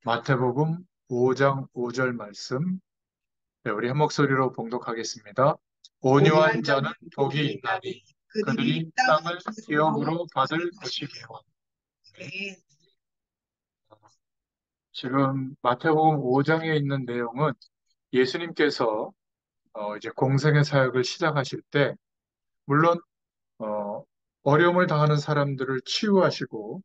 마태복음 5장 5절 말씀, 네, 우리 한 목소리로 봉독하겠습니다. 온유한 자는 복이 있나니 그들이 땅을 기업으로 받을 것이며. 네. 지금 마태복음 5장에 있는 내용은 예수님께서 이제 공생의 사역을 시작하실 때, 물론 어, 어려움을 당하는 사람들을 치유하시고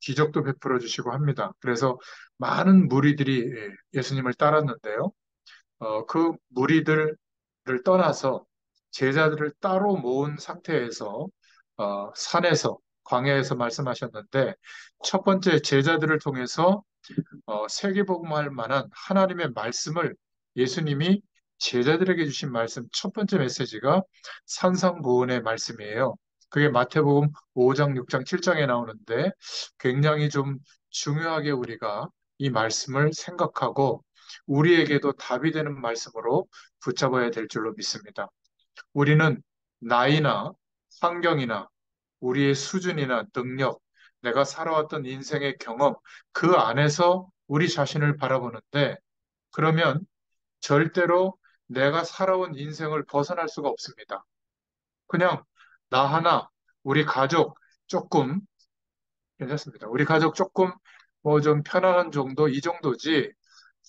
기적도 베풀어 주시고 합니다. 그래서 많은 무리들이 예수님을 따랐는데요. 그 무리들을 떠나서 제자들을 따로 모은 상태에서 산에서 광야에서 말씀하셨는데, 첫 번째 제자들을 통해서 세계복음할 만한 하나님의 말씀을 예수님이 제자들에게 주신 말씀 첫 번째 메시지가 산상보훈의 말씀이에요. 그게 마태복음 5장, 6장, 7장에 나오는데 굉장히 좀 중요하게 우리가 이 말씀을 생각하고 우리에게도 답이 되는 말씀으로 붙잡아야 될 줄로 믿습니다. 우리는 나이나 환경이나 우리의 수준이나 능력, 내가 살아왔던 인생의 경험, 그 안에서 우리 자신을 바라보는데, 그러면 절대로 내가 살아온 인생을 벗어날 수가 없습니다. 그냥 나 하나, 우리 가족 조금 괜찮습니다. 우리 가족 조금 뭐 좀 편안한 정도, 이 정도지,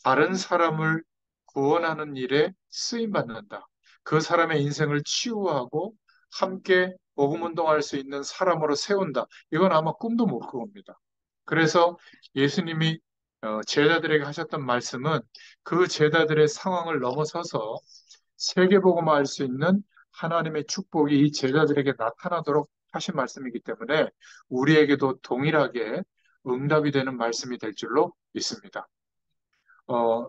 다른 사람을 구원하는 일에 쓰임 받는다. 그 사람의 인생을 치유하고 함께 복음 운동할 수 있는 사람으로 세운다. 이건 아마 꿈도 못 꾸옵니다. 그래서 예수님이 제자들에게 하셨던 말씀은 그 제자들의 상황을 넘어서서 세계복음화할 수 있는 하나님의 축복이 이 제자들에게 나타나도록 하신 말씀이기 때문에 우리에게도 동일하게 응답이 되는 말씀이 될 줄로 믿습니다. 어,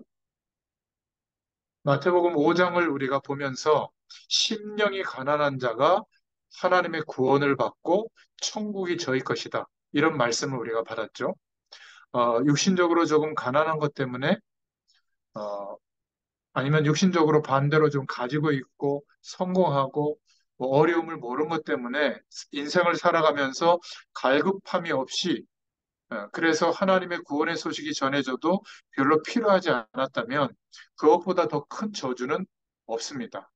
마태복음 5장을 우리가 보면서 심령이 가난한 자가 하나님의 구원을 받고 천국이 저희 것이다. 이런 말씀을 우리가 받았죠. 육신적으로 조금 가난한 것 때문에 어, 아니면 육신적으로 반대로 좀 가지고 있고 성공하고 뭐 어려움을 모른 것 때문에 인생을 살아가면서 갈급함이 없이 그래서 하나님의 구원의 소식이 전해져도 별로 필요하지 않았다면 그것보다 더 큰 저주는 없습니다.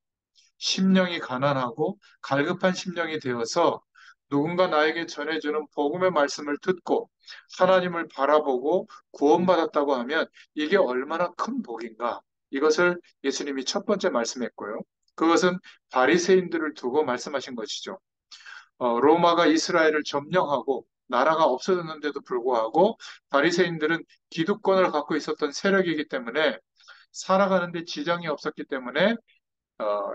심령이 가난하고 갈급한 심령이 되어서 누군가 나에게 전해주는 복음의 말씀을 듣고 하나님을 바라보고 구원받았다고 하면 이게 얼마나 큰 복인가. 이것을 예수님이 첫 번째 말씀했고요. 그것은 바리새인들을 두고 말씀하신 것이죠. 로마가 이스라엘을 점령하고 나라가 없어졌는데도 불구하고 바리새인들은 기득권을 갖고 있었던 세력이기 때문에 살아가는데 지장이 없었기 때문에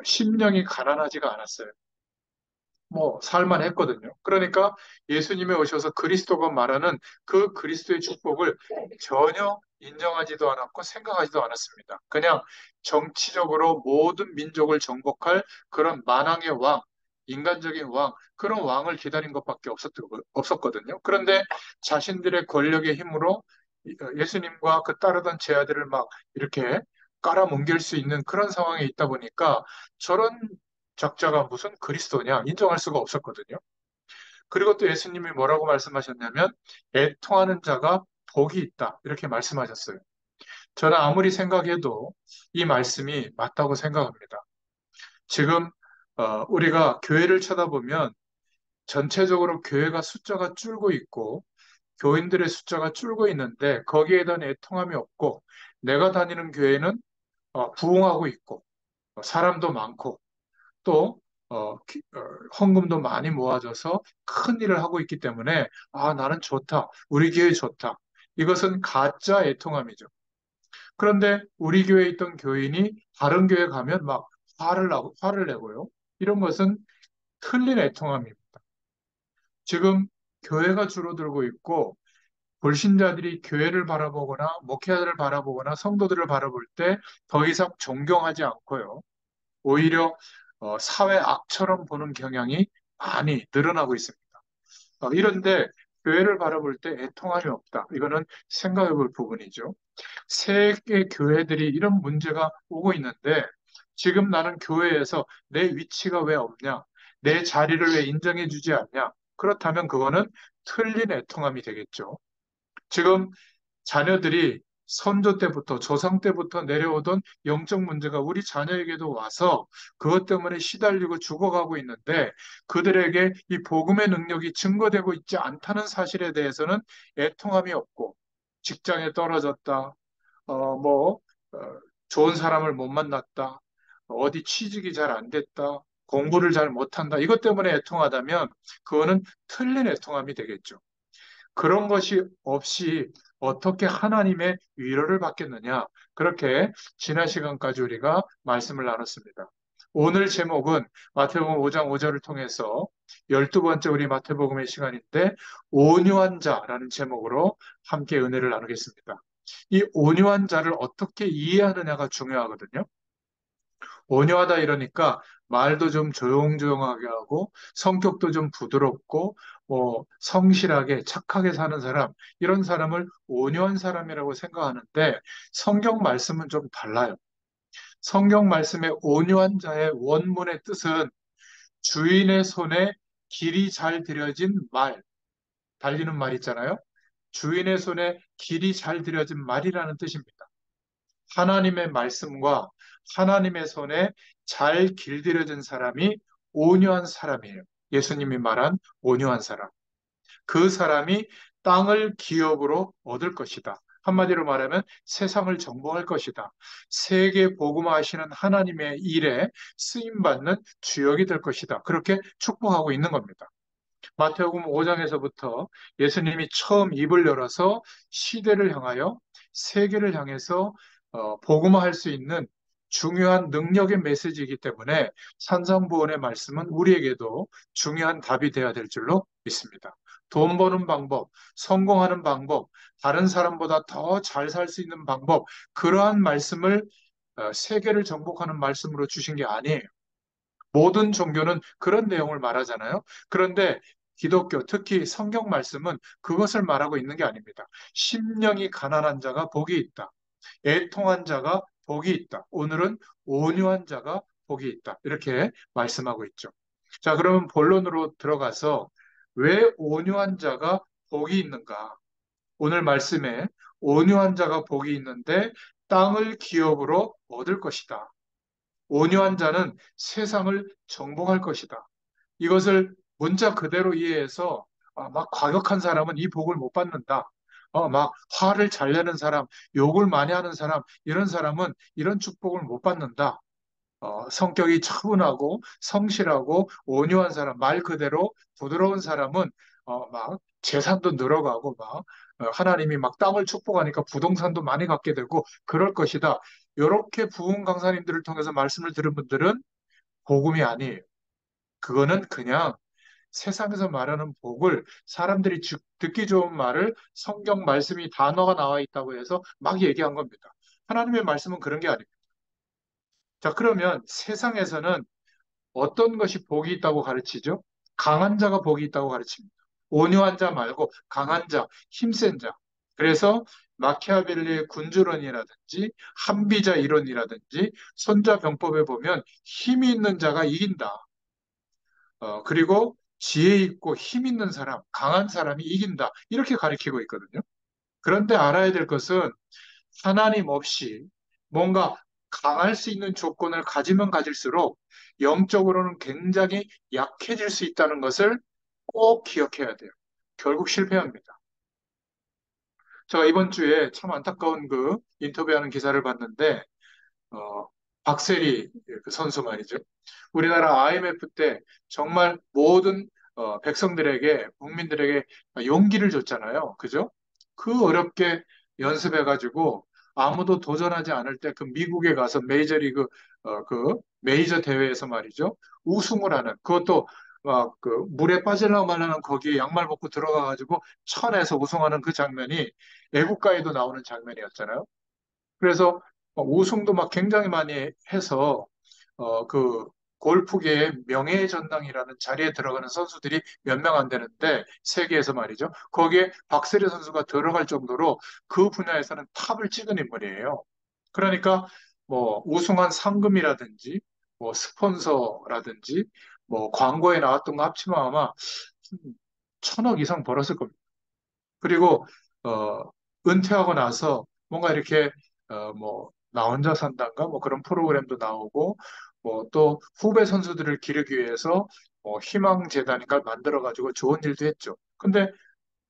심령이 가난하지가 않았어요. 뭐 살만했거든요. 그러니까 예수님이 오셔서 그리스도가 말하는 그 그리스도의 축복을 전혀 인정하지도 않았고 생각하지도 않았습니다. 그냥 정치적으로 모든 민족을 정복할 그런 만왕의 왕, 인간적인 왕, 그런 왕을 기다린 것밖에 없었거든요. 그런데 자신들의 권력의 힘으로 예수님과 그 따르던 제자들을 막 이렇게 깔아뭉갤 수 있는 그런 상황에 있다 보니까 저런 작자가 무슨 그리스도냐 인정할 수가 없었거든요. 그리고 또 예수님이 뭐라고 말씀하셨냐면 애통하는 자가 복이 있다 이렇게 말씀하셨어요. 저는 아무리 생각해도 이 말씀이 맞다고 생각합니다. 지금 우리가 교회를 쳐다보면 전체적으로 교회가 숫자가 줄고 있고 교인들의 숫자가 줄고 있는데 거기에 대한 애통함이 없고 내가 다니는 교회는 부흥하고 있고 사람도 많고 또 헌금도 많이 모아져서 큰 일을 하고 있기 때문에 아, 나는 좋다. 우리 교회 좋다. 이것은 가짜 애통함이죠. 그런데 우리 교회에 있던 교인이 다른 교회 가면 막 화를 내고요. 이런 것은 틀린 애통함입니다. 지금 교회가 줄어들고 있고 불신자들이 교회를 바라보거나 목회자들을 바라보거나 성도들을 바라볼 때 더 이상 존경하지 않고요. 오히려 사회 악처럼 보는 경향이 많이 늘어나고 있습니다. 이런데 교회를 바라볼 때 애통함이 없다. 이거는 생각해 볼 부분이죠. 세계 교회들이 이런 문제가 오고 있는데 지금 나는 교회에서 내 위치가 왜 없냐? 내 자리를 왜 인정해 주지 않냐? 그렇다면 그거는 틀린 애통함이 되겠죠. 지금 자녀들이 선조 때부터 조상 때부터 내려오던 영적 문제가 우리 자녀에게도 와서 그것 때문에 시달리고 죽어가고 있는데 그들에게 이 복음의 능력이 증거되고 있지 않다는 사실에 대해서는 애통함이 없고 직장에 떨어졌다, 뭐, 어, 좋은 사람을 못 만났다, 어디 취직이 잘 안 됐다, 공부를 잘 못한다, 이것 때문에 애통하다면 그거는 틀린 애통함이 되겠죠. 그런 것이 없이 어떻게 하나님의 위로를 받겠느냐. 그렇게 지난 시간까지 우리가 말씀을 나눴습니다. 오늘 제목은 마태복음 5장 5절을 통해서 12번째 우리 마태복음의 시간인데 온유한 자라는 제목으로 함께 은혜를 나누겠습니다. 이 온유한 자를 어떻게 이해하느냐가 중요하거든요. 온유하다 이러니까 말도 좀 조용조용하게 하고 성격도 좀 부드럽고 뭐 성실하게 착하게 사는 사람 이런 사람을 온유한 사람이라고 생각하는데 성경 말씀은 좀 달라요. 성경 말씀의 온유한 자의 원문의 뜻은 주인의 손에 길이 잘 들여진 말, 달리는 말 있잖아요. 주인의 손에 길이 잘 들여진 말이라는 뜻입니다. 하나님의 말씀과 하나님의 손에 잘 길들여진 사람이 온유한 사람이에요. 예수님이 말한 온유한 사람. 그 사람이 땅을 기업으로 얻을 것이다. 한마디로 말하면 세상을 정복할 것이다. 세계 복음화하시는 하나님의 일에 쓰임받는 주역이 될 것이다. 그렇게 축복하고 있는 겁니다. 마태복음 5장에서부터 예수님이 처음 입을 열어서 시대를 향하여 세계를 향해서 복음화할 수 있는 중요한 능력의 메시지이기 때문에 산상보훈의 말씀은 우리에게도 중요한 답이 되어야 될 줄로 믿습니다. 돈 버는 방법, 성공하는 방법, 다른 사람보다 더 잘 살 수 있는 방법, 그러한 말씀을 세계를 정복하는 말씀으로 주신 게 아니에요. 모든 종교는 그런 내용을 말하잖아요. 그런데 기독교, 특히 성경 말씀은 그것을 말하고 있는 게 아닙니다. 심령이 가난한 자가 복이 있다. 애통한 자가 복이 있다. 오늘은 온유한 자가 복이 있다. 이렇게 말씀하고 있죠. 자, 그러면 본론으로 들어가서 왜 온유한 자가 복이 있는가? 오늘 말씀에 온유한 자가 복이 있는데 땅을 기업으로 얻을 것이다. 온유한 자는 세상을 정복할 것이다. 이것을 문자 그대로 이해해서 막 과격한 사람은 이 복을 못 받는다. 막 화를 잘 내는 사람, 욕을 많이 하는 사람, 이런 사람은 이런 축복을 못 받는다. 성격이 차분하고 성실하고 온유한 사람, 말 그대로 부드러운 사람은 막 재산도 늘어가고 막 하나님이 막 땅을 축복하니까 부동산도 많이 갖게 되고 그럴 것이다. 이렇게 부흥 강사님들을 통해서 말씀을 들은 분들은 복음이 아니에요. 그거는 그냥 세상에서 말하는 복을 사람들이 듣기 좋은 말을 성경 말씀이 단어가 나와 있다고 해서 막 얘기한 겁니다. 하나님의 말씀은 그런 게 아닙니다. 자, 그러면 세상에서는 어떤 것이 복이 있다고 가르치죠? 강한 자가 복이 있다고 가르칩니다. 온유한 자 말고 강한 자, 힘센 자. 그래서 마키아벨리의 군주론이라든지 한비자 이론이라든지 손자병법에 보면 힘이 있는 자가 이긴다. 그리고 지혜 있고 힘 있는 사람, 강한 사람이 이긴다. 이렇게 가리키고 있거든요. 그런데 알아야 될 것은 하나님 없이 뭔가 강할 수 있는 조건을 가지면 가질수록 영적으로는 굉장히 약해질 수 있다는 것을 꼭 기억해야 돼요. 결국 실패합니다. 제가 이번 주에 참 안타까운 그 인터뷰하는 기사를 봤는데, 어, 박세리 그 선수 말이죠. 우리나라 IMF 때 정말 모든 백성들에게, 국민들에게 용기를 줬잖아요. 그죠? 그 어렵게 연습해가지고 아무도 도전하지 않을 때 그 미국에 가서 메이저리그, 그 메이저 대회에서 말이죠. 우승을 하는, 그것도 막 그 물에 빠질라 말라는 거기에 양말 벗고 들어가가지고 천에서 우승하는 그 장면이 애국가에도 나오는 장면이었잖아요. 그래서 우승도 막 굉장히 많이 해서 그 골프계의 명예의 전당이라는 자리에 들어가는 선수들이 몇 명 안 되는데 세계에서 말이죠. 거기에 박세리 선수가 들어갈 정도로 그 분야에서는 탑을 찍은 인물이에요. 그러니까 뭐 우승한 상금이라든지 뭐 스폰서라든지 뭐 광고에 나왔던 거 합치면 아마 천억 이상 벌었을 겁니다. 그리고 어, 은퇴하고 나서 뭔가 이렇게 뭐 나 혼자 산다인가 뭐 그런 프로그램도 나오고 뭐 또 후배 선수들을 기르기 위해서 뭐 희망재단인가 만들어 가지고 좋은 일도 했죠. 근데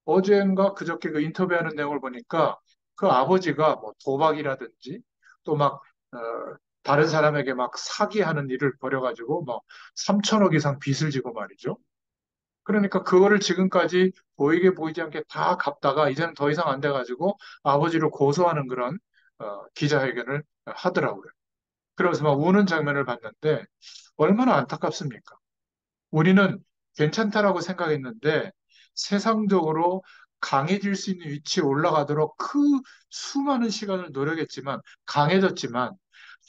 어젠가 그저께 그 인터뷰하는 내용을 보니까 그 아버지가 뭐 도박이라든지 또 막 다른 사람에게 막 사기하는 일을 벌여가지고 막 3천억 이상 빚을 지고 말이죠. 그러니까 그거를 지금까지 보이게 보이지 않게 다 갚다가 이제는 더 이상 안 돼가지고 아버지를 고소하는 그런 기자회견을 하더라고요. 그래서 막 우는 장면을 봤는데 얼마나 안타깝습니까? 우리는 괜찮다라고 생각했는데 세상적으로 강해질 수 있는 위치에 올라가도록 그 수많은 시간을 노력했지만 강해졌지만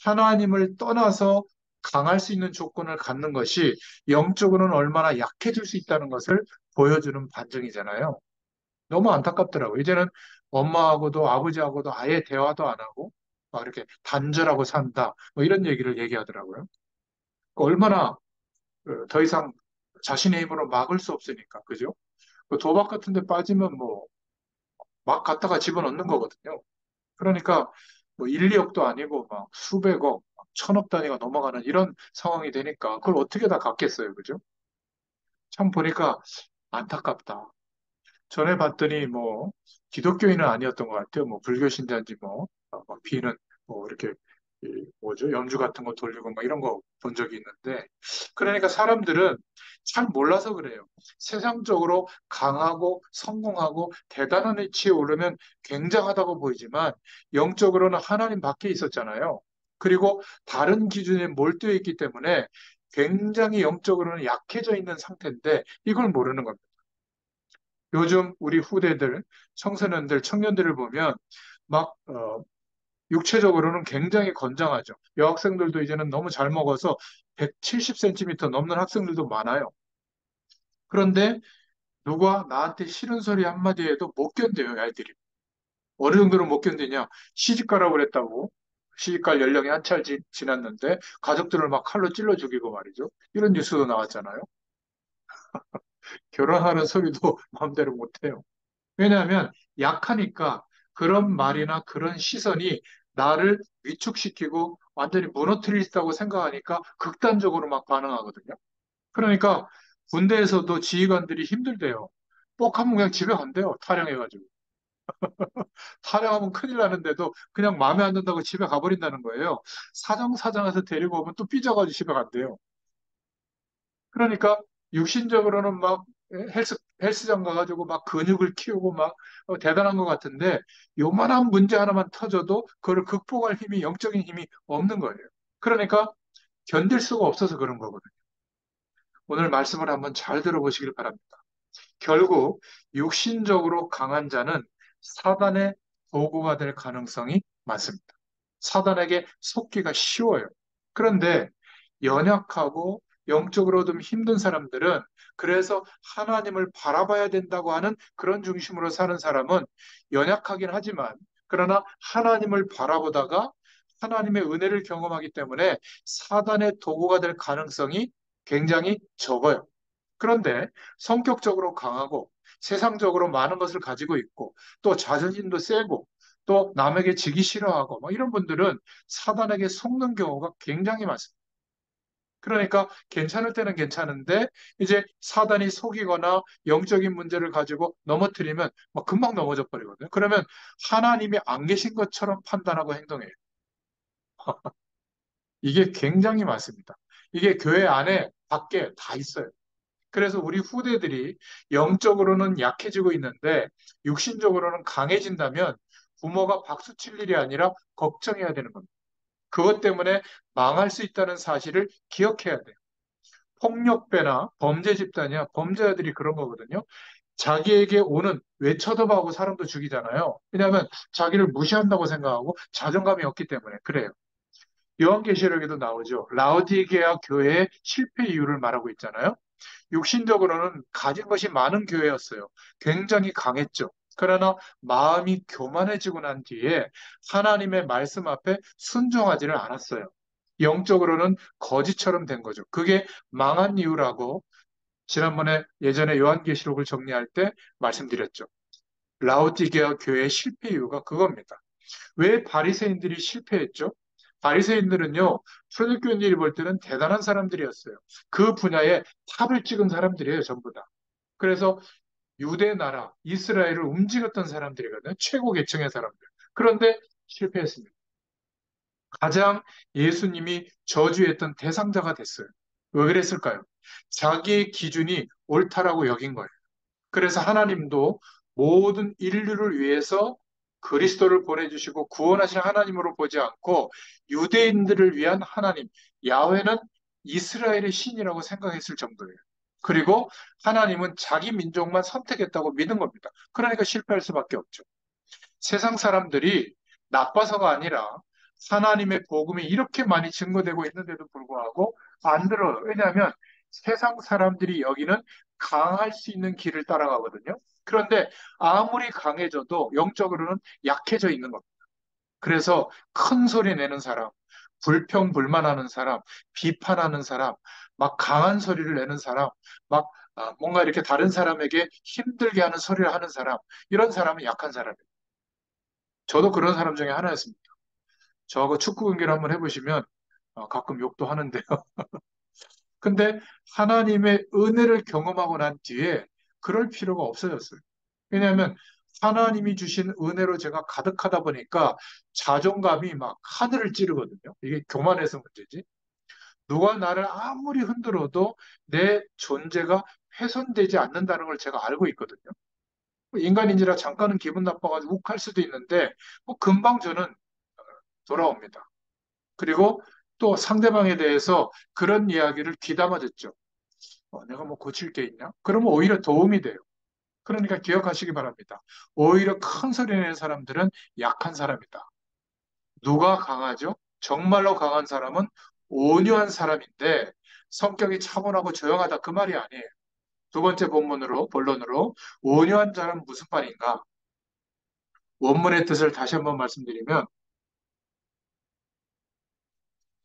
하나님을 떠나서 강할 수 있는 조건을 갖는 것이 영적으로는 얼마나 약해질 수 있다는 것을 보여주는 반증이잖아요. 너무 안타깝더라고요. 이제는 엄마하고도 아버지하고도 아예 대화도 안 하고 막 이렇게 단절하고 산다. 뭐 이런 얘기를 얘기하더라고요. 얼마나 더 이상 자신의 힘으로 막을 수 없으니까, 그죠? 그 도박 같은 데 빠지면 뭐, 막 갖다가 집어넣는 거거든요. 그러니까 뭐 1, 2억도 아니고 막 수백억, 막 천억 단위가 넘어가는 이런 상황이 되니까 그걸 어떻게 다 갚겠어요, 그죠? 참 보니까 안타깝다. 전에 봤더니 뭐 기독교인은 아니었던 것 같아요. 뭐 불교 신자인지 뭐 막 비는 뭐 이렇게 뭐죠 연주 같은 거 돌리고 막 이런 거 본 적이 있는데 그러니까 사람들은 잘 몰라서 그래요. 세상적으로 강하고 성공하고 대단한 위치에 오르면 굉장하다고 보이지만 영적으로는 하나님 밖에 있었잖아요. 그리고 다른 기준에 몰두해 있기 때문에 굉장히 영적으로는 약해져 있는 상태인데 이걸 모르는 겁니다. 요즘 우리 후대들, 청소년들, 청년들을 보면 막 육체적으로는 굉장히 건장하죠. 여학생들도 이제는 너무 잘 먹어서 170cm 넘는 학생들도 많아요. 그런데 누가 나한테 싫은 소리 한마디 해도 못 견뎌요, 아이들이. 어느 정도로 못 견디냐? 시집 가라고 그랬다고. 시집 갈 연령이 한참 지났는데 가족들을 막 칼로 찔러 죽이고 말이죠. 이런 뉴스도 나왔잖아요. 결혼하는 소리도 마음대로 못 해요. 왜냐하면 약하니까 그런 말이나 그런 시선이 나를 위축시키고 완전히 무너뜨리다고 생각하니까 극단적으로 막 반응하거든요. 그러니까 군대에서도 지휘관들이 힘들대요. 뻑 하면 그냥 집에 간대요. 타령해가지고. 타령하면 큰일 나는데도 그냥 마음에 안 든다고 집에 가버린다는 거예요. 사정사정해서 데리고 오면 또 삐져가지고 집에 간대요. 그러니까 육신적으로는 막 헬스장 가가지고 막 근육을 키우고 막 대단한 것 같은데 요만한 문제 하나만 터져도 그걸 극복할 힘이 영적인 힘이 없는 거예요. 그러니까 견딜 수가 없어서 그런 거거든요. 오늘 말씀을 한번 잘 들어보시길 바랍니다. 결국 육신적으로 강한 자는 사단의 도구가 될 가능성이 많습니다. 사단에게 속기가 쉬워요. 그런데 연약하고 영적으로 좀 힘든 사람들은 그래서 하나님을 바라봐야 된다고 하는 그런 중심으로 사는 사람은 연약하긴 하지만 그러나 하나님을 바라보다가 하나님의 은혜를 경험하기 때문에 사단의 도구가 될 가능성이 굉장히 적어요. 그런데 성격적으로 강하고 세상적으로 많은 것을 가지고 있고 또 자존심도 세고 또 남에게 지기 싫어하고 뭐 이런 분들은 사단에게 속는 경우가 굉장히 많습니다. 그러니까 괜찮을 때는 괜찮은데 이제 사단이 속이거나 영적인 문제를 가지고 넘어뜨리면 막 금방 넘어져 버리거든요. 그러면 하나님이 안 계신 것처럼 판단하고 행동해요. 이게 굉장히 많습니다. 이게 교회 안에 밖에 다 있어요. 그래서 우리 후대들이 영적으로는 약해지고 있는데 육신적으로는 강해진다면 부모가 박수 칠 일이 아니라 걱정해야 되는 겁니다. 그것 때문에 망할 수 있다는 사실을 기억해야 돼요. 폭력배나 범죄 집단이야 범죄자들이 그런 거거든요. 자기에게 오는 왜 쳐다봐하고 사람도 죽이잖아요. 왜냐하면 자기를 무시한다고 생각하고 자존감이 없기 때문에 그래요. 요한계시록에도 나오죠. 라오디게아 교회의 실패 이유를 말하고 있잖아요. 육신적으로는 가진 것이 많은 교회였어요. 굉장히 강했죠. 그러나 마음이 교만해지고 난 뒤에 하나님의 말씀 앞에 순종하지를 않았어요. 영적으로는 거지처럼 된 거죠. 그게 망한 이유라고 지난번에 예전에 요한계시록을 정리할 때 말씀드렸죠. 라오디게아 교회의 실패 이유가 그겁니다. 왜 바리새인들이 실패했죠? 바리새인들은요, 초대교인들이 볼 때는 대단한 사람들이었어요. 그 분야에 탑을 찍은 사람들이에요, 전부 다. 그래서 유대 나라, 이스라엘을 움직였던 사람들이거든요. 최고 계층의 사람들. 그런데 실패했습니다. 가장 예수님이 저주했던 대상자가 됐어요. 왜 그랬을까요? 자기의 기준이 옳다라고 여긴 거예요. 그래서 하나님도 모든 인류를 위해서 그리스도를 보내주시고 구원하실 하나님으로 보지 않고 유대인들을 위한 하나님, 야훼는 이스라엘의 신이라고 생각했을 정도예요. 그리고 하나님은 자기 민족만 선택했다고 믿은 겁니다. 그러니까 실패할 수밖에 없죠. 세상 사람들이 나빠서가 아니라 하나님의 복음이 이렇게 많이 증거되고 있는데도 불구하고 안 들어요. 왜냐하면 세상 사람들이 여기는 강할 수 있는 길을 따라가거든요. 그런데 아무리 강해져도 영적으로는 약해져 있는 겁니다. 그래서 큰 소리 내는 사람, 불평불만하는 사람, 비판하는 사람, 막 강한 소리를 내는 사람, 막 뭔가 이렇게 다른 사람에게 힘들게 하는 소리를 하는 사람, 이런 사람은 약한 사람이에요. 저도 그런 사람 중에 하나였습니다. 저하고 축구 경기를 한번 해보시면 가끔 욕도 하는데요. 근데 하나님의 은혜를 경험하고 난 뒤에 그럴 필요가 없어졌어요. 왜냐하면 하나님이 주신 은혜로 제가 가득하다 보니까 자존감이 막 하늘을 찌르거든요. 이게 교만해서 문제지. 누가 나를 아무리 흔들어도 내 존재가 훼손되지 않는다는 걸 제가 알고 있거든요. 인간인지라 잠깐은 기분 나빠가지고 욱할 수도 있는데 뭐 금방 저는 돌아옵니다. 그리고 또 상대방에 대해서 그런 이야기를 귀담아 듣죠. 내가 뭐 고칠 게 있냐? 그러면 오히려 도움이 돼요. 그러니까 기억하시기 바랍니다. 오히려 큰 소리 내는 사람들은 약한 사람이다. 누가 강하죠? 정말로 강한 사람은 온유한 사람인데 성격이 차분하고 조용하다 그 말이 아니에요. 두 번째 본론으로 온유한 자는 무슨 말인가? 원문의 뜻을 다시 한번 말씀드리면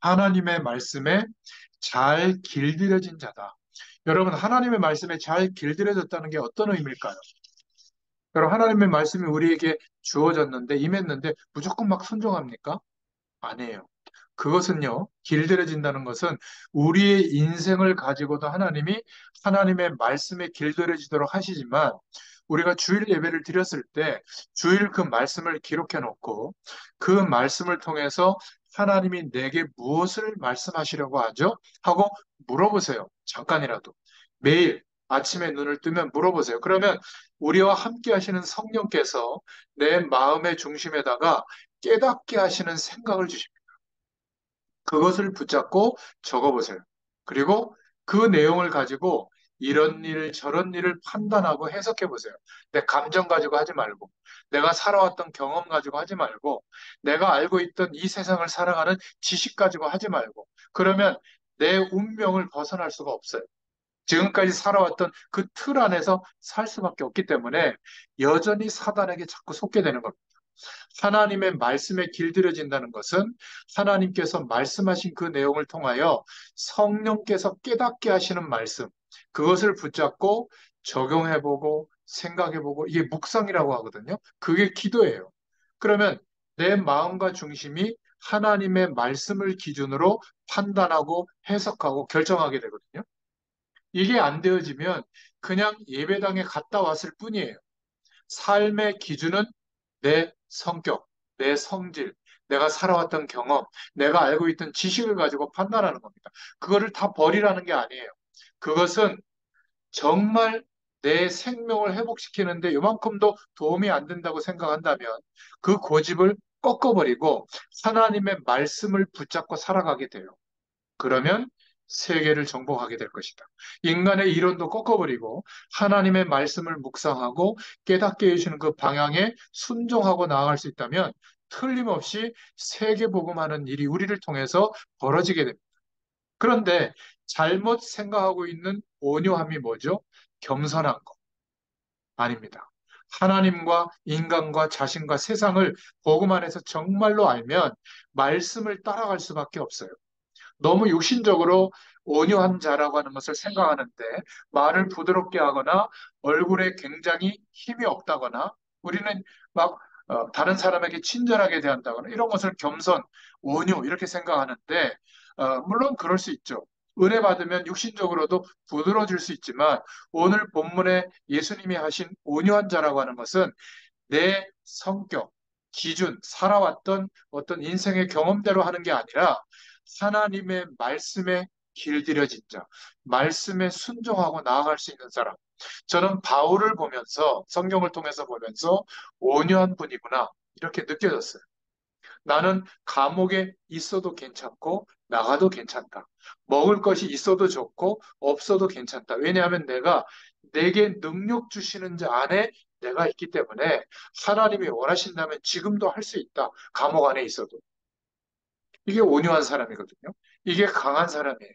하나님의 말씀에 잘 길들여진 자다. 여러분, 하나님의 말씀에 잘 길들여졌다는 게 어떤 의미일까요? 여러분, 하나님의 말씀이 우리에게 주어졌는데, 임했는데, 무조건 막 순종합니까? 아니에요. 그것은요, 길들여진다는 것은 우리의 인생을 가지고도 하나님이 하나님의 말씀에 길들여지도록 하시지만, 우리가 주일 예배를 드렸을 때 주일 그 말씀을 기록해 놓고 그 말씀을 통해서 하나님이 내게 무엇을 말씀하시려고 하죠? 하고 물어보세요. 잠깐이라도. 매일 아침에 눈을 뜨면 물어보세요. 그러면 우리와 함께 하시는 성령께서 내 마음의 중심에다가 깨닫게 하시는 생각을 주십니다. 그것을 붙잡고 적어보세요. 그리고 그 내용을 가지고 이런 일, 저런 일을 판단하고 해석해 보세요. 내 감정 가지고 하지 말고, 내가 살아왔던 경험 가지고 하지 말고, 내가 알고 있던 이 세상을 살아가는 지식 가지고 하지 말고, 그러면 내 운명을 벗어날 수가 없어요. 지금까지 살아왔던 그 틀 안에서 살 수밖에 없기 때문에 여전히 사단에게 자꾸 속게 되는 겁니다. 하나님의 말씀에 길들여진다는 것은 하나님께서 말씀하신 그 내용을 통하여 성령께서 깨닫게 하시는 말씀, 그것을 붙잡고 적용해보고 생각해보고 이게 묵상이라고 하거든요. 그게 기도예요. 그러면 내 마음과 중심이 하나님의 말씀을 기준으로 판단하고 해석하고 결정하게 되거든요. 이게 안 되어지면 그냥 예배당에 갔다 왔을 뿐이에요. 삶의 기준은 내 성격, 내 성질, 내가 살아왔던 경험, 내가 알고 있던 지식을 가지고 판단하는 겁니다. 그거를 다 버리라는 게 아니에요. 그것은 정말 내 생명을 회복시키는데 이만큼도 도움이 안 된다고 생각한다면 그 고집을 꺾어버리고 하나님의 말씀을 붙잡고 살아가게 돼요. 그러면 세계를 정복하게 될 것이다. 인간의 이론도 꺾어버리고 하나님의 말씀을 묵상하고 깨닫게 해주시는 그 방향에 순종하고 나아갈 수 있다면 틀림없이 세계 복음하는 일이 우리를 통해서 벌어지게 됩니다. 그런데 잘못 생각하고 있는 온유함이 뭐죠? 겸손한 거 아닙니다. 하나님과 인간과 자신과 세상을 복음 안에서 정말로 알면 말씀을 따라갈 수밖에 없어요. 너무 육신적으로 온유한 자라고 하는 것을 생각하는데 말을 부드럽게 하거나 얼굴에 굉장히 힘이 없다거나 우리는 막 다른 사람에게 친절하게 대한다거나 이런 것을 겸손, 온유 이렇게 생각하는데 물론 그럴 수 있죠. 은혜 받으면 육신적으로도 부드러워질 수 있지만 오늘 본문에 예수님이 하신 온유한 자라고 하는 것은 내 성격, 기준, 살아왔던 어떤 인생의 경험대로 하는 게 아니라 하나님의 말씀에 길들여진 자, 말씀에 순종하고 나아갈 수 있는 사람. 저는 바울을 보면서, 성경을 통해서 보면서 온유한 분이구나, 이렇게 느껴졌어요. 나는 감옥에 있어도 괜찮고, 나가도 괜찮다. 먹을 것이 있어도 좋고, 없어도 괜찮다. 왜냐하면 내게 능력 주시는 자 안에 내가 있기 때문에 하나님이 원하신다면 지금도 할 수 있다. 감옥 안에 있어도. 이게 온유한 사람이거든요. 이게 강한 사람이에요.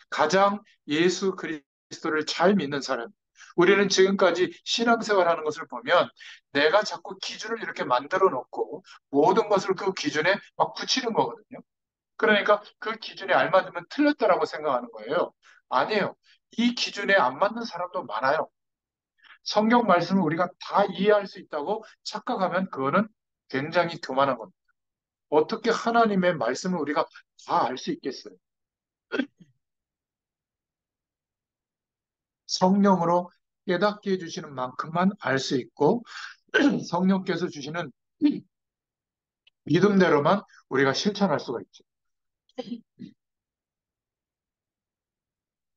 가장 예수 그리스도를 잘 믿는 사람. 우리는 지금까지 신앙생활 하는 것을 보면 내가 자꾸 기준을 이렇게 만들어 놓고 모든 것을 그 기준에 막 붙이는 거거든요. 그러니까 그 기준에 알맞으면 틀렸다라고 생각하는 거예요. 아니에요. 이 기준에 안 맞는 사람도 많아요. 성경 말씀을 우리가 다 이해할 수 있다고 착각하면 그거는 굉장히 교만한 겁니다. 어떻게 하나님의 말씀을 우리가 다 알 수 있겠어요? 성령으로 깨닫게 해주시는 만큼만 알 수 있고 성령께서 주시는 믿음대로만 우리가 실천할 수가 있죠.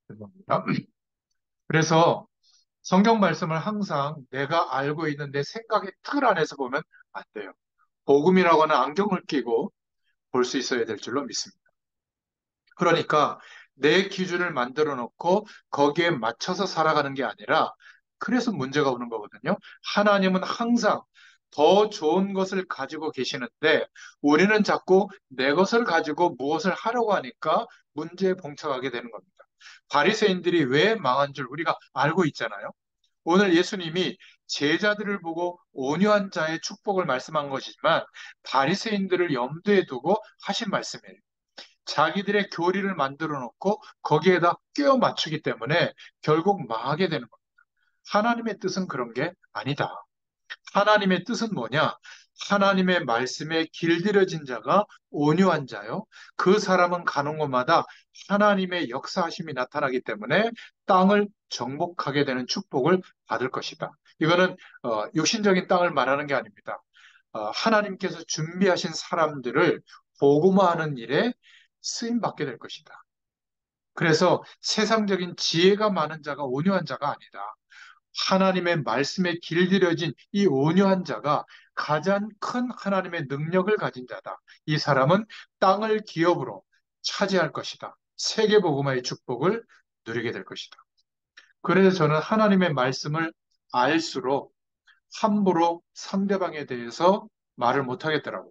죄송합니다. 그래서 성경 말씀을 항상 내가 알고 있는 내 생각의 틀 안에서 보면 안 돼요. 복음이라고 하는 안경을 끼고 볼 수 있어야 될 줄로 믿습니다. 그러니까 내 기준을 만들어 놓고 거기에 맞춰서 살아가는 게 아니라 그래서 문제가 오는 거거든요. 하나님은 항상 더 좋은 것을 가지고 계시는데 우리는 자꾸 내 것을 가지고 무엇을 하려고 하니까 문제에 봉착하게 되는 겁니다. 바리새인들이 왜 망한 줄 우리가 알고 있잖아요. 오늘 예수님이 제자들을 보고 온유한 자의 축복을 말씀한 것이지만 바리새인들을 염두에 두고 하신 말씀이에요. 자기들의 교리를 만들어 놓고 거기에다 껴 맞추기 때문에 결국 망하게 되는 겁니다. 하나님의 뜻은 그런 게 아니다. 하나님의 뜻은 뭐냐? 하나님의 말씀에 길들여진 자가 온유한 자요. 그 사람은 가는 곳마다 하나님의 역사하심이 나타나기 때문에 땅을 정복하게 되는 축복을 받을 것이다. 이거는 육신적인 땅을 말하는 게 아닙니다. 하나님께서 준비하신 사람들을 복음화하는 일에 쓰임 받게 될 것이다. 그래서 세상적인 지혜가 많은 자가 온유한 자가 아니다. 하나님의 말씀에 길들여진 이 온유한 자가 가장 큰 하나님의 능력을 가진 자다. 이 사람은 땅을 기업으로 차지할 것이다. 세계복음화의 축복을 누리게 될 것이다. 그래서 저는 하나님의 말씀을 알수록 함부로 상대방에 대해서 말을 못하겠더라고요.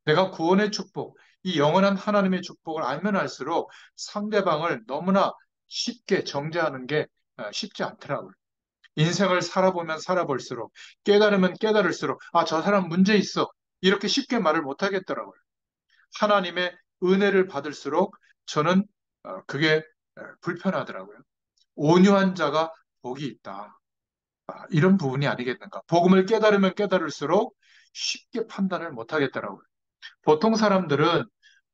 내가 구원의 축복, 이 영원한 하나님의 축복을 알면 알수록 상대방을 너무나 쉽게 정죄하는 게 쉽지 않더라고요. 인생을 살아보면 살아볼수록, 깨달으면 깨달을수록, 아, 저 사람 문제 있어. 이렇게 쉽게 말을 못 하겠더라고요. 하나님의 은혜를 받을수록 저는 그게 불편하더라고요. 온유한 자가 복이 있다. 이런 부분이 아니겠는가. 복음을 깨달으면 깨달을수록 쉽게 판단을 못 하겠더라고요. 보통 사람들은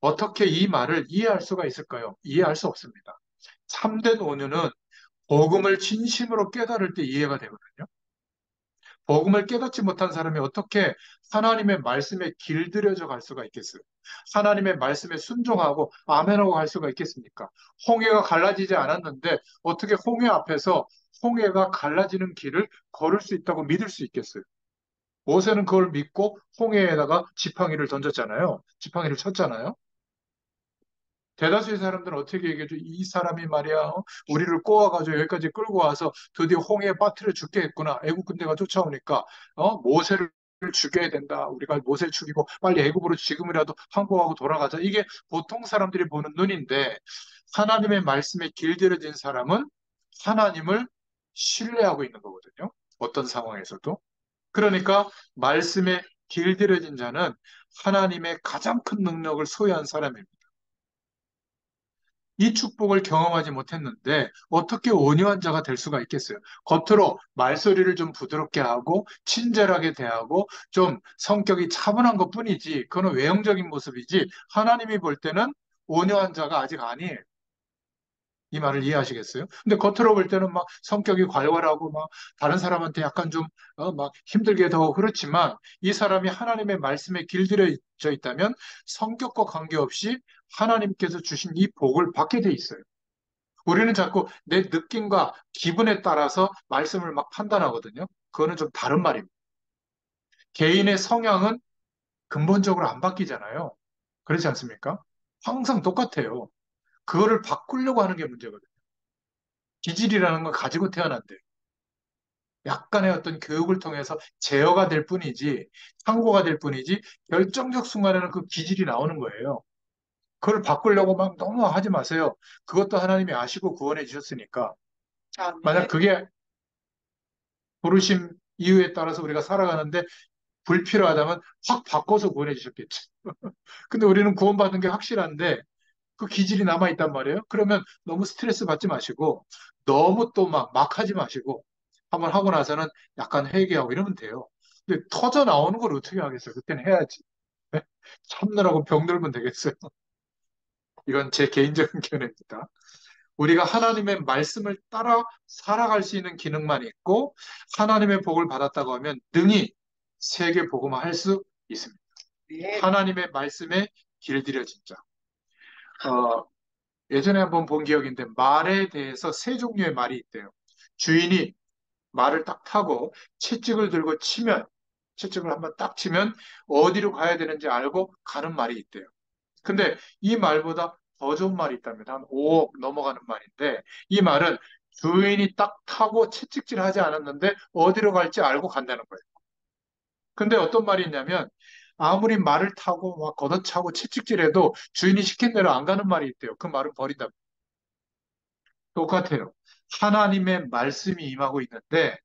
어떻게 이 말을 이해할 수가 있을까요? 이해할 수 없습니다. 참된 온유는 복음을 진심으로 깨달을 때 이해가 되거든요. 복음을 깨닫지 못한 사람이 어떻게 하나님의 말씀에 길들여져 갈 수가 있겠어요? 하나님의 말씀에 순종하고 아멘하고 갈 수가 있겠습니까? 홍해가 갈라지지 않았는데 어떻게 홍해 앞에서 홍해가 갈라지는 길을 걸을 수 있다고 믿을 수 있겠어요? 모세는 그걸 믿고 홍해에다가 지팡이를 던졌잖아요. 지팡이를 쳤잖아요. 대다수의 사람들은 어떻게 얘기해줘? 이 사람이 말이야, 우리를 꼬아가지고 여기까지 끌고 와서 드디어 홍해에 빠뜨려 죽게 했구나. 애국 군대가 쫓아오니까, 모세를 죽여야 된다. 우리가 모세를 죽이고 빨리 애국으로 지금이라도 항복하고 돌아가자. 이게 보통 사람들이 보는 눈인데, 하나님의 말씀에 길들여진 사람은 하나님을 신뢰하고 있는 거거든요. 어떤 상황에서도. 그러니까 말씀에 길들여진 자는 하나님의 가장 큰 능력을 소유한 사람입니다. 이 축복을 경험하지 못했는데 어떻게 온유한 자가 될 수가 있겠어요? 겉으로 말소리를 좀 부드럽게 하고 친절하게 대하고 좀 성격이 차분한 것뿐이지 그건 외형적인 모습이지 하나님이 볼 때는 온유한 자가 아직 아니에요. 이 말을 이해하시겠어요? 근데 겉으로 볼 때는 막 성격이 괄괄하고 막 다른 사람한테 약간 좀 막 힘들게 더 그렇지만 이 사람이 하나님의 말씀에 길들여져 있다면 성격과 관계없이 하나님께서 주신 이 복을 받게 돼 있어요. 우리는 자꾸 내 느낌과 기분에 따라서 말씀을 막 판단하거든요. 그거는 좀 다른 말입니다. 개인의 성향은 근본적으로 안 바뀌잖아요. 그렇지 않습니까? 항상 똑같아요. 그거를 바꾸려고 하는 게 문제거든요. 기질이라는 걸 가지고 태어난대. 약간의 어떤 교육을 통해서 제어가 될 뿐이지, 참고가 될 뿐이지, 결정적 순간에는 그 기질이 나오는 거예요. 그걸 바꾸려고 막 너무 하지 마세요. 그것도 하나님이 아시고 구원해 주셨으니까. 만약 아멘. 그게 부르심 이유에 따라서 우리가 살아가는데 불필요하다면 확 바꿔서 구원해 주셨겠죠. 근데 우리는 구원받은 게 확실한데 그 기질이 남아있단 말이에요. 그러면 너무 스트레스 받지 마시고 너무 또 막 하지 마시고 한번 하고 나서는 약간 회개하고 이러면 돼요. 근데 터져 나오는 걸 어떻게 하겠어요? 그때는 해야지. 참느라고 병들면 되겠어요. 이건 제 개인적인 견해입니다. 우리가 하나님의 말씀을 따라 살아갈 수 있는 기능만 있고 하나님의 복을 받았다고 하면 능히 세계 복음화할 수 있습니다. 네. 하나님의 말씀에 길들여진 자. 어, 예전에 한번 본 기억인데 말에 대해서 세 종류의 말이 있대요. 주인이 말을 딱 타고 채찍을 들고 치면 채찍을 한번 딱 치면 어디로 가야 되는지 알고 가는 말이 있대요. 근데 이 말보다 더 좋은 말이 있답니다. 한 5억 넘어가는 말인데 이 말은 주인이 딱 타고 채찍질 하지 않았는데 어디로 갈지 알고 간다는 거예요. 근데 어떤 말이 있냐면 아무리 말을 타고 막 걷어차고 채찍질해도 주인이 시킨 대로 안 가는 말이 있대요. 그 말은 버린다. 똑같아요. 하나님의 말씀이 임하고 있는데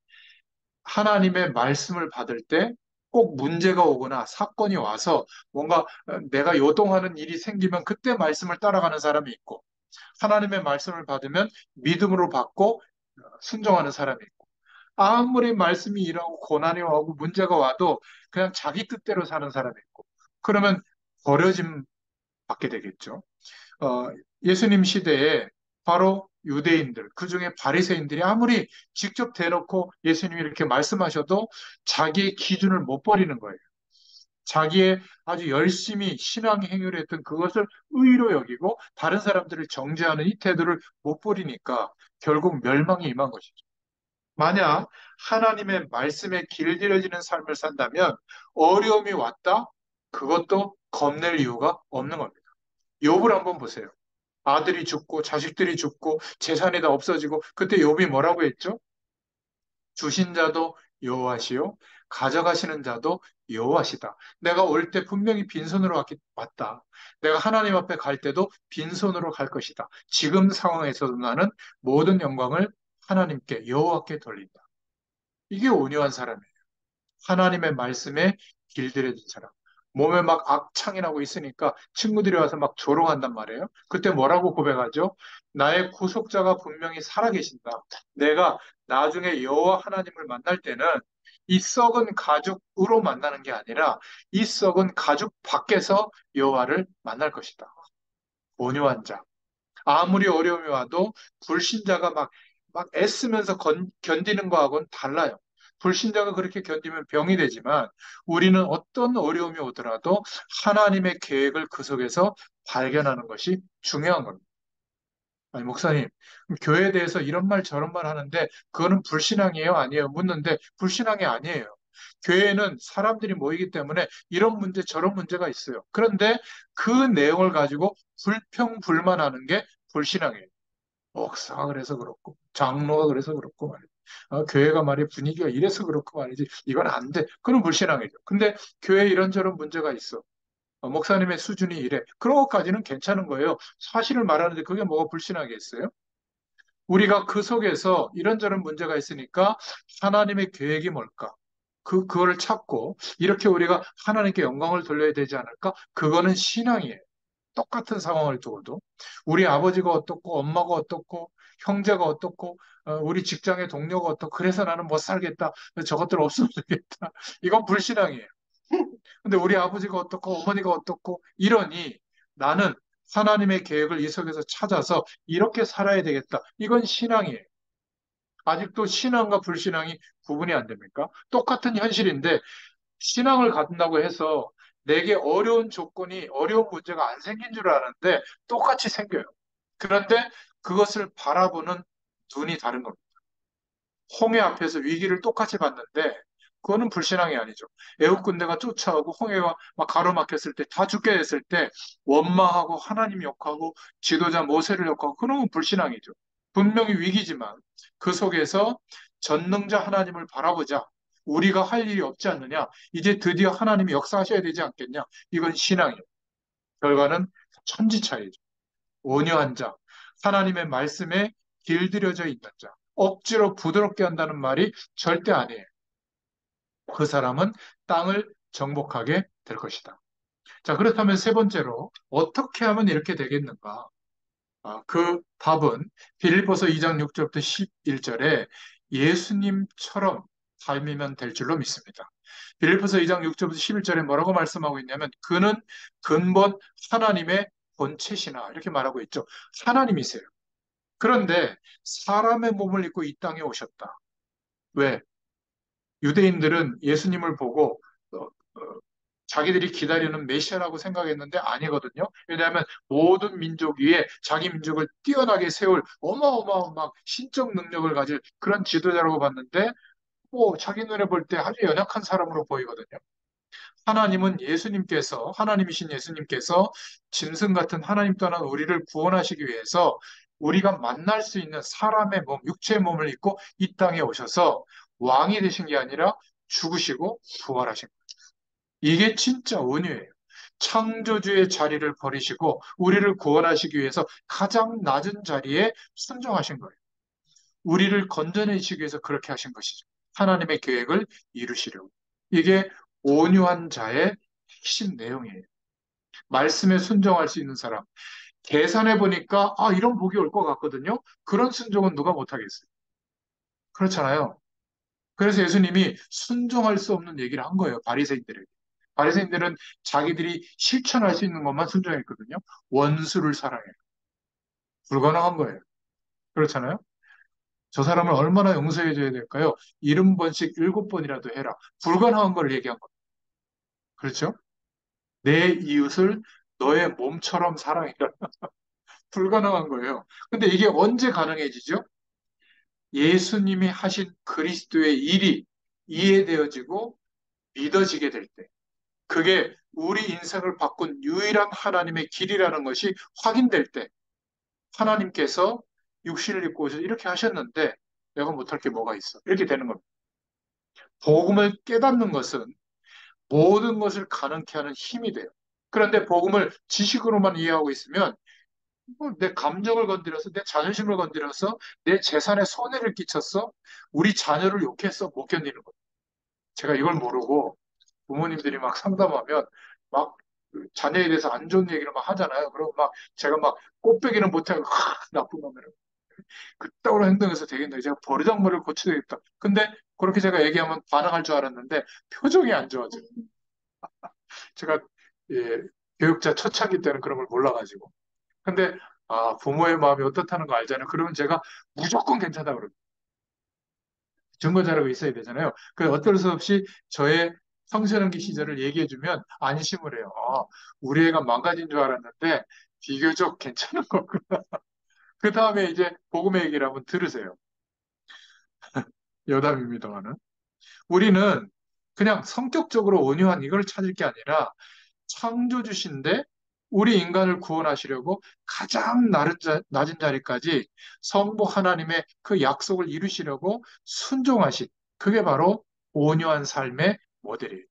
하나님의 말씀을 받을 때 꼭 문제가 오거나 사건이 와서 뭔가 내가 요동하는 일이 생기면 그때 말씀을 따라가는 사람이 있고 하나님의 말씀을 받으면 믿음으로 받고 순종하는 사람이 있고 아무리 말씀이 일하고 고난이 오고 문제가 와도 그냥 자기 뜻대로 사는 사람이 있고 그러면 버려짐 받게 되겠죠. 어, 예수님 시대에 바로 유대인들, 그중에 바리새인들이 아무리 직접 대놓고 예수님이 이렇게 말씀하셔도 자기의 기준을 못 버리는 거예요. 자기의 아주 열심히 신앙 행위를 했던 그것을 의로 여기고 다른 사람들을 정죄하는 이 태도를 못 버리니까 결국 멸망이 임한 것이죠. 만약 하나님의 말씀에 길들여지는 삶을 산다면 어려움이 왔다? 그것도 겁낼 이유가 없는 겁니다. 욥을 한번 보세요. 아들이 죽고 자식들이 죽고 재산이 다 없어지고 그때 욥이 뭐라고 했죠? 주신 자도 여호와시요 가져가시는 자도 여호와시다. 내가 올 때 분명히 빈손으로 왔다. 내가 하나님 앞에 갈 때도 빈손으로 갈 것이다. 지금 상황에서도 나는 모든 영광을 하나님께 여호와께 돌린다. 이게 온유한 사람이에요. 하나님의 말씀에 길들여진 사람. 몸에 막 악창이 나고 있으니까 친구들이 와서 막 조롱한단 말이에요. 그때 뭐라고 고백하죠? 나의 구속자가 분명히 살아계신다. 내가 나중에 여호와 하나님을 만날 때는 이 썩은 가죽으로 만나는 게 아니라 이 썩은 가죽 밖에서 여호와를 만날 것이다. 온유한 자. 아무리 어려움이 와도 불신자가 막 애쓰면서 견디는 거하고는 달라요. 불신자가 그렇게 견디면 병이 되지만 우리는 어떤 어려움이 오더라도 하나님의 계획을 그 속에서 발견하는 것이 중요한 겁니다. 아니, 목사님, 교회에 대해서 이런 말 저런 말 하는데 그거는 불신앙이에요? 아니에요? 묻는데 불신앙이 아니에요. 교회에는 사람들이 모이기 때문에 이런 문제 저런 문제가 있어요. 그런데 그 내용을 가지고 불평불만하는 게 불신앙이에요. 목사가 그래서 그렇고 장로가 그래서 그렇고 말이지. 교회가 말이야 분위기가 이래서 그렇고 말이지. 이건 안 돼. 그건 불신앙이죠. 근데 교회에 이런저런 문제가 있어. 목사님의 수준이 이래. 그런 것까지는 괜찮은 거예요. 사실을 말하는데 그게 뭐가 불신하겠어요? 우리가 그 속에서 이런저런 문제가 있으니까 하나님의 계획이 뭘까? 그거를 찾고 이렇게 우리가 하나님께 영광을 돌려야 되지 않을까? 그거는 신앙이에요. 똑같은 상황을 두고도 우리 아버지가 어떻고 엄마가 어떻고 형제가 어떻고 우리 직장의 동료가 어떻고 그래서 나는 못 살겠다. 저것들 없으면 되겠다. 이건 불신앙이에요. 근데 우리 아버지가 어떻고 어머니가 어떻고 이러니 나는 하나님의 계획을 이 속에서 찾아서 이렇게 살아야 되겠다. 이건 신앙이에요. 아직도 신앙과 불신앙이 구분이 안 됩니까? 똑같은 현실인데 신앙을 갖는다고 해서 내게 어려운 조건이, 어려운 문제가 안 생긴 줄 아는데 똑같이 생겨요. 그런데 그것을 바라보는 눈이 다른 겁니다. 홍해 앞에서 위기를 똑같이 봤는데 그거는 불신앙이 아니죠. 애국 군대가 쫓아오고 홍해가 막 가로막혔을 때 다 죽게 됐을 때 원망하고 하나님 욕하고 지도자 모세를 욕하고 그런 건 불신앙이죠. 분명히 위기지만 그 속에서 전능자 하나님을 바라보자. 우리가 할 일이 없지 않느냐. 이제 드디어 하나님이 역사하셔야 되지 않겠냐. 이건 신앙이에요. 결과는 천지차이죠. 온유한 자, 하나님의 말씀에 길들여져 있는 자, 억지로 부드럽게 한다는 말이 절대 아니에요. 그 사람은 땅을 정복하게 될 것이다. 자, 그렇다면 세 번째로 어떻게 하면 이렇게 되겠는가? 그 답은 빌립보서 2장 6절부터 11절에 예수님처럼 삶이면 될 줄로 믿습니다. 빌립보서 2장 6절부터 11절에 뭐라고 말씀하고 있냐면 그는 근본 하나님의 본체시나 이렇게 말하고 있죠. 하나님이세요. 그런데 사람의 몸을 입고 이 땅에 오셨다. 왜? 유대인들은 예수님을 보고 자기들이 기다리는 메시아라고 생각했는데 아니거든요. 왜냐하면 모든 민족 위에 자기 민족을 뛰어나게 세울 어마어마한 막 신적 능력을 가질 그런 지도자라고 봤는데 뭐 자기 눈에 볼 때 아주 연약한 사람으로 보이거든요. 하나님은 예수님께서 하나님이신 예수님께서 짐승 같은 하나님 떠난 우리를 구원하시기 위해서 우리가 만날 수 있는 사람의 몸, 육체의 몸을 입고 이 땅에 오셔서 왕이 되신 게 아니라 죽으시고 부활하신 거예요. 이게 진짜 은혜예요. 창조주의 자리를 버리시고 우리를 구원하시기 위해서 가장 낮은 자리에 순종하신 거예요. 우리를 건져내시기 위해서 그렇게 하신 것이죠. 하나님의 계획을 이루시려고. 이게 온유한 자의 핵심 내용이에요. 말씀에 순종할 수 있는 사람. 계산해 보니까 이런 복이 올 것 같거든요. 그런 순종은 누가 못하겠어요. 그렇잖아요. 그래서 예수님이 순종할 수 없는 얘기를 한 거예요. 바리새인들에게. 바리새인들은 자기들이 실천할 수 있는 것만 순종했거든요. 원수를 사랑해요. 불가능한 거예요. 그렇잖아요. 저 사람을 얼마나 용서해 줘야 될까요? 70번씩 7번이라도 해라. 불가능한 걸 얘기한 겁니다. 그렇죠? 내 이웃을 너의 몸처럼 사랑해라. 불가능한 거예요. 근데 이게 언제 가능해지죠? 예수님이 하신 그리스도의 일이 이해되어지고 믿어지게 될 때. 그게 우리 인생을 바꾼 유일한 하나님의 길이라는 것이 확인될 때 하나님께서 육신을 입고 오셔서 이렇게 하셨는데 내가 못할 게 뭐가 있어? 이렇게 되는 겁니다. 복음을 깨닫는 것은 모든 것을 가능케 하는 힘이 돼요. 그런데 복음을 지식으로만 이해하고 있으면 내 감정을 건드려서 내 자존심을 건드려서 내 재산에 손해를 끼쳤어? 우리 자녀를 욕했어? 못 견디는 거예요. 제가 이걸 모르고 부모님들이 막 상담하면 막그 자녀에 대해서 안 좋은 얘기를 막 하잖아요. 그러면 막 제가 막 꽃배기는 못하고 나쁜 놈이라고 그따구로 행동해서 되겠네. 제가 버리장머리를 고쳐야 되겠다. 근데 그렇게 제가 얘기하면 반항할 줄 알았는데 표정이 안 좋아져요. 제가 예, 교육자 초창기 때는 그런 걸 몰라가지고. 근데 부모의 마음이 어떻다는 거 알잖아요. 그러면 제가 무조건 괜찮다 그럽니다. 증거 자료가 있어야 되잖아요. 그 어쩔 수 없이 저의 청소년기 시절을 얘기해주면 안심을 해요. 우리 애가 망가진 줄 알았는데 비교적 괜찮은 거구나. 그 다음에 이제 복음의 얘기를 한번 들으세요. 여담입니다만은. 우리는 그냥 성격적으로 온유한 이걸 찾을 게 아니라 창조주신데 우리 인간을 구원하시려고 가장 낮은 자리까지 성부 하나님의 그 약속을 이루시려고 순종하신 그게 바로 온유한 삶의 모델이에요.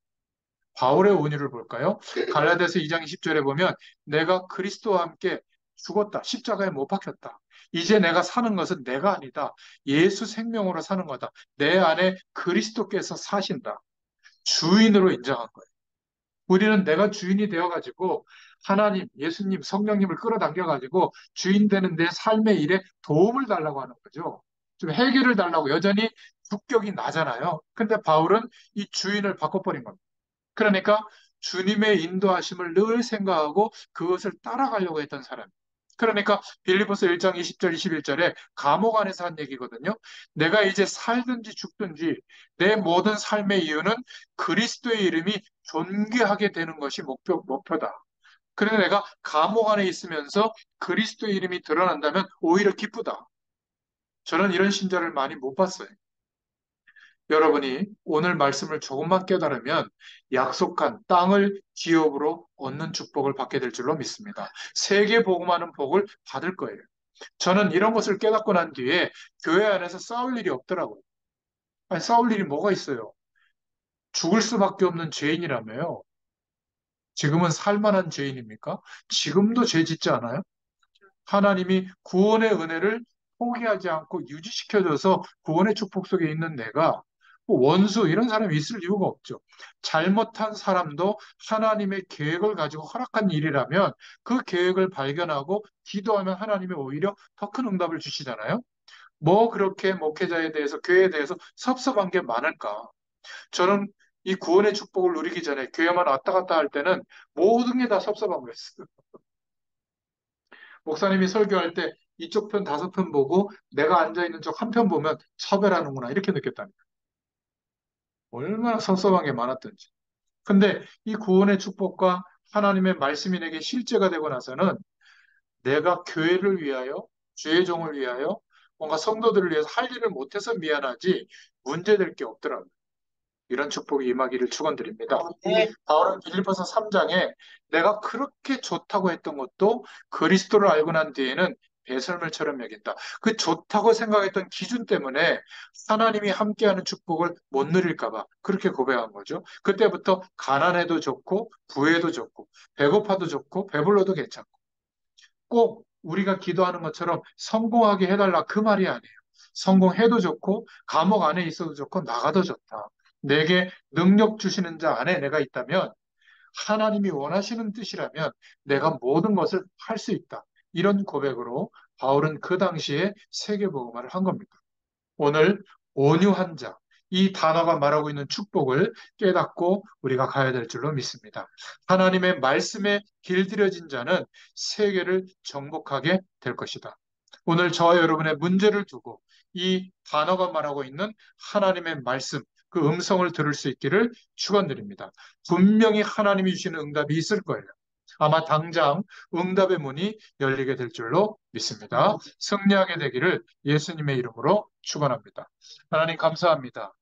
바울의 온유를 볼까요? 갈라디아서 2장 20절에 보면 내가 그리스도와 함께 죽었다. 십자가에 못 박혔다. 이제 내가 사는 것은 내가 아니다. 예수 생명으로 사는 거다. 내 안에 그리스도께서 사신다. 주인으로 인정한 거예요. 우리는 내가 주인이 되어가지고 하나님, 예수님, 성령님을 끌어당겨가지고 주인 되는 내 삶의 일에 도움을 달라고 하는 거죠. 좀 해결을 달라고 여전히 국격이 나잖아요. 근데 바울은 이 주인을 바꿔버린 겁니다. 그러니까 주님의 인도하심을 늘 생각하고 그것을 따라가려고 했던 사람. 그러니까 빌립보서 1장 20절 21절에 감옥 안에서 한 얘기거든요. 내가 이제 살든지 죽든지 내 모든 삶의 이유는 그리스도의 이름이 존귀하게 되는 것이 목표다. 그래서 내가 감옥 안에 있으면서 그리스도의 이름이 드러난다면 오히려 기쁘다. 저는 이런 신자를 많이 못 봤어요. 여러분이 오늘 말씀을 조금만 깨달으면 약속한 땅을 기업으로 얻는 축복을 받게 될 줄로 믿습니다. 세계 복음하는 복을 받을 거예요. 저는 이런 것을 깨닫고 난 뒤에 교회 안에서 싸울 일이 없더라고요. 아니, 싸울 일이 뭐가 있어요? 죽을 수밖에 없는 죄인이라며요. 지금은 살만한 죄인입니까? 지금도 죄 짓지 않아요? 하나님이 구원의 은혜를 포기하지 않고 유지시켜줘서 구원의 축복 속에 있는 내가 뭐 원수 이런 사람이 있을 이유가 없죠. 잘못한 사람도 하나님의 계획을 가지고 허락한 일이라면 그 계획을 발견하고 기도하면 하나님이 오히려 더 큰 응답을 주시잖아요. 뭐 그렇게 목회자에 대해서 교회에 대해서 섭섭한 게 많을까? 저는 이 구원의 축복을 누리기 전에 교회만 왔다 갔다 할 때는 모든 게 다 섭섭한 거였어요. 목사님이 설교할 때 이쪽 편 5편 보고 내가 앉아있는 쪽 한 편 보면 차별하는구나 이렇게 느꼈답니다. 얼마나 섭섭한 게 많았던지. 근데 이 구원의 축복과 하나님의 말씀이 내게 실제가 되고 나서는 내가 교회를 위하여 주의 종을 위하여 뭔가 성도들을 위해서 할 일을 못해서 미안하지 문제될 게 없더라고요. 이런 축복이 임하기를 축원드립니다. 바울은 빌립보서 3장에 내가 그렇게 좋다고 했던 것도 그리스도를 알고 난 뒤에는 배설물처럼 여긴다. 그 좋다고 생각했던 기준 때문에 하나님이 함께하는 축복을 못 누릴까 봐 그렇게 고백한 거죠. 그때부터 가난해도 좋고 부해도 좋고 배고파도 좋고 배불러도 괜찮고 꼭 우리가 기도하는 것처럼 성공하게 해달라 그 말이 아니에요. 성공해도 좋고 감옥 안에 있어도 좋고 나가도 좋다. 내게 능력 주시는 자 안에 내가 있다면 하나님이 원하시는 뜻이라면 내가 모든 것을 할 수 있다. 이런 고백으로 바울은 그 당시에 세계복음화를 한 겁니다. 오늘 온유한 자, 이 단어가 말하고 있는 축복을 깨닫고 우리가 가야 될 줄로 믿습니다. 하나님의 말씀에 길들여진 자는 세계를 정복하게 될 것이다. 오늘 저와 여러분의 문제를 두고 이 단어가 말하고 있는 하나님의 말씀, 그 음성을 들을 수 있기를 축원드립니다. 분명히 하나님이 주시는 응답이 있을 거예요. 아마 당장 응답의 문이 열리게 될 줄로 믿습니다. 승리하게 되기를 예수님의 이름으로 축원합니다. 하나님 감사합니다.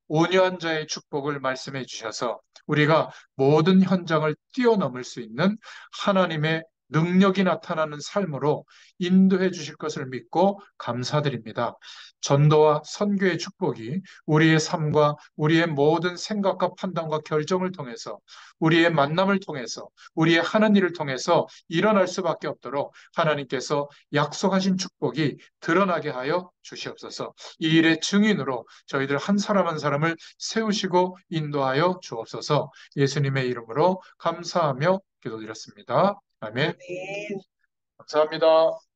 온유한 자의 축복을 말씀해 주셔서 우리가 모든 현장을 뛰어넘을 수 있는 하나님의 능력이 나타나는 삶으로 인도해 주실 것을 믿고 감사드립니다. 전도와 선교의 축복이 우리의 삶과 우리의 모든 생각과 판단과 결정을 통해서 우리의 만남을 통해서 우리의 하는 일을 통해서 일어날 수밖에 없도록 하나님께서 약속하신 축복이 드러나게 하여 주시옵소서. 이 일의 증인으로 저희들 한 사람 한 사람을 세우시고 인도하여 주옵소서. 예수님의 이름으로 감사하며 기도드렸습니다. 아멘. 감사합니다.